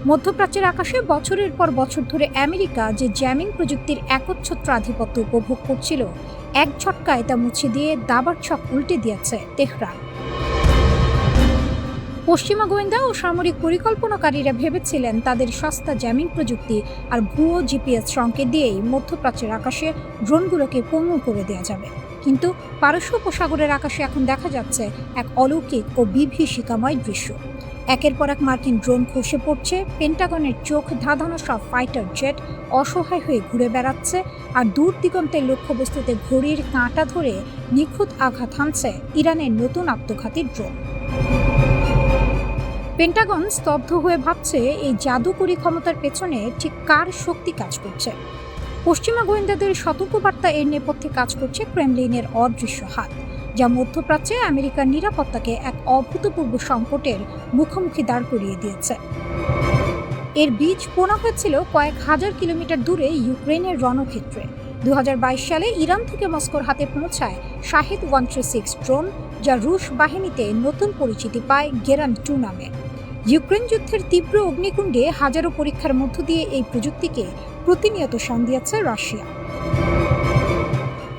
মধ্যপ্রাচ্যের আকাশে বছরের পর বছর ধরে আমেরিকা যে জ্যামিং প্রযুক্তির একচ্ছত্র আধিপত্য উপভোগ করছিল, এক ঝটকায় তা মুছে দিয়ে দাবার ছক উল্টে দিয়েছে তেহরান। পশ্চিমা গোয়েন্দা ও সামরিক পরিকল্পনাকারীরা ভেবেছিলেন তাদের সস্তা জ্যামিং প্রযুক্তি আর ভুয়ো জিপিএস সংকেত দিয়েই মধ্যপ্রাচ্যের আকাশে ড্রোনগুলোকে পঙ্গু করে দেওয়া যাবে। কিন্তু পারস্য উপসাগরের আকাশে এখন দেখা যাচ্ছে এক অলৌকিক ও বিভীষিকাময় দৃশ্য। একের পর এক মার্কিন ড্রোন খসে পড়ছে, পেন্টাগনের চোখ ধাঁধানো সব ফাইটার জেট অসহায় হয়ে ঘুরে বেড়াচ্ছে, আর দূর দিগন্তের লক্ষ্যবস্তুতে ঘড়ির কাঁটা ধরে নিখুঁত আঘাত হানছে ইরানের নতুন আত্মঘাতী ড্রোন। পেন্টাগন স্তব্ধ হয়ে ভাবছে, এই জাদুকরী ক্ষমতার পেছনে ঠিক কার শক্তি কাজ করছে। পশ্চিমা গোয়েন্দাদের সতর্কবার্তা এর নেপথ্যে কাজ করছে ক্রেমলিনের অদৃশ্য হাত, যা মধ্যপ্রাচ্যে আমেরিকার নিরাপত্তাকে এক অভূতপূর্ব সংকটের মুখোমুখি দাঁড় করিয়ে দিয়েছে। এর বীজ বোনা হয়েছিল কয়েক হাজার কিলোমিটার দূরে ইউক্রেনের রণক্ষেত্রে। 2022 সালে ইরান থেকে মস্কোর হাতে পৌঁছায় শাহেদ 136 ড্রোন, যা রুশ বাহিনীতে নতুন পরিচিতি পায় গেরান 2 নামে। ইউক্রেন যুদ্ধের তীব্র অগ্নিকুণ্ডে হাজারো পরীক্ষার মধ্য দিয়ে এই প্রযুক্তিকে প্রতিনিয়ত শান দিয়েছে রাশিয়া।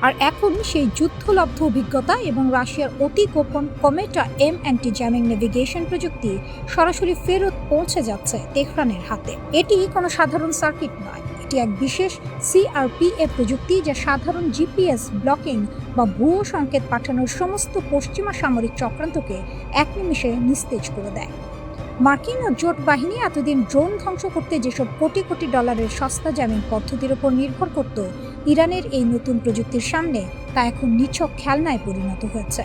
আর এখন সেই যুদ্ধলব্ধ অভিজ্ঞতা এবং রাশিয়ার অতি গোপন কমেটা এম অ্যান্টি জ্যামিং নেভিগেশন প্রযুক্তি সরাসরি ফেরত পৌঁছে যাচ্ছে তেহরানের হাতে। এটি কোনো সাধারণ সার্কিট নয়, এটি এক বিশেষ সিআরপিএ প্রযুক্তি, যা সাধারণ জিপিএস ব্লকিং বা ভুয়ো সংকেত পাঠানোর সমস্ত পশ্চিমা সামরিক চক্রান্তকে এক নিমিষে নিস্তেজ করে দেয়। মার্কিন ও জোট বাহিনী এতদিন ড্রোন ধ্বংস করতে যেসব কোটি কোটি ডলারের সস্তা জ্যামিং পদ্ধতির উপর নির্ভর করত, ইরানের এই নতুন প্রযুক্তির সামনে তা এখন নিছক খেলনায় পরিণত হয়েছে।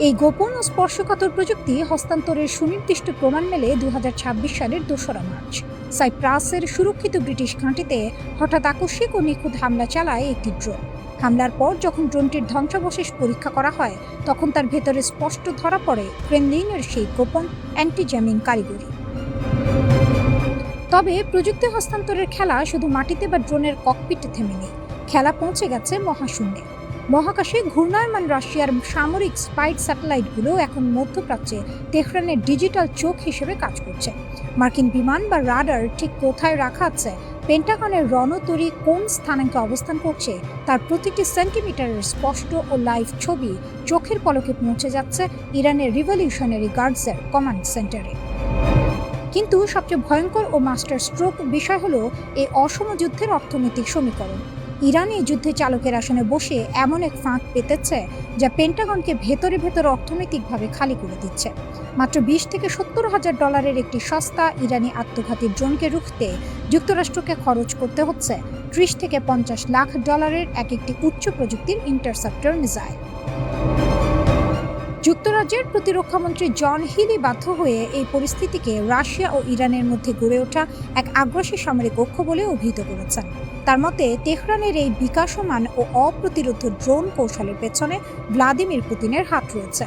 এই গোপন ও স্পর্শকাতর প্রযুক্তি হস্তান্তরের সুনির্দিষ্ট প্রমাণ মেলে 2026 সালের 2 মার্চ। সাইপ্রাসের সুরক্ষিত ব্রিটিশ ঘাঁটিতে হঠাৎ আকস্মিক ও নিখুঁত হামলা চালায় একটি ড্রোন। হামলার পর যখন ড্রোনটির ধ্বংসাবশেষ পরীক্ষা করা হয়, তখন তার ভেতরে স্পষ্ট ধরা পড়ে ক্রেমলিনের সেই গোপন অ্যান্টি জ্যামিং কারিগরি। তবে প্রযুক্তি হস্তান্তরের খেলা শুধু মাটিতে বা ড্রোনের ককপিটে থেমে নেই, খেলা পৌঁছে গেছে মহাশূন্যে। মহাকাশে ঘূর্ণায়মান রাশিয়ার সামরিক স্পাইড স্যাটেলাইটগুলো এখন মধ্যপ্রাচ্যে তেহরানের ডিজিটাল চোখ হিসেবে কাজ করছে। মার্কিন বিমান বা রাডার ঠিক কোথায় রাখা আছে, পেন্টাগনের রণতরী কোন স্থানাঙ্কে অবস্থান করছে, তার প্রতিটি সেন্টিমিটারের স্পষ্ট ও লাইভ ছবি চোখের পলকে পৌঁছে যাচ্ছে ইরানের রিভলিউশনারি গার্ডসের কমান্ড সেন্টারে। কিন্তু সবচেয়ে ভয়ঙ্কর ও মাস্টার স্ট্রোক বিষয় হলো এই অসম যুদ্ধের অর্থনৈতিক সমীকরণ। ইরান এই যুদ্ধে চালকের আসনে বসে এমন এক ফাঁক পেতেছে যা পেন্টাগনকে ভেতরে ভেতরে অর্থনৈতিকভাবে খালি করে দিচ্ছে। মাত্র 20 থেকে 70 হাজার ডলারের একটি সস্তা ইরানি আত্মঘাতী ড্রোনকে রুখতে যুক্তরাষ্ট্রকে খরচ করতে হচ্ছে 30 থেকে 50 লাখ ডলারের একটি উচ্চ প্রযুক্তির ইন্টারসেপ্টর মিসাইল। যুক্তরাজ্যের প্রতিরক্ষামন্ত্রী জন হিলি বাধ্য হয়ে এই পরিস্থিতিকে রাশিয়া ও ইরানের মধ্যে গড়ে ওঠা এক আগ্রাসী সামরিক ঐক্য বলে অভিহিত করেছেন। তার মতে, তেহরানের এই বিকাশমান ও অপ্রতিরোধ্য ড্রোন কৌশলের পেছনে ভ্লাদিমির পুতিনের হাত রয়েছে।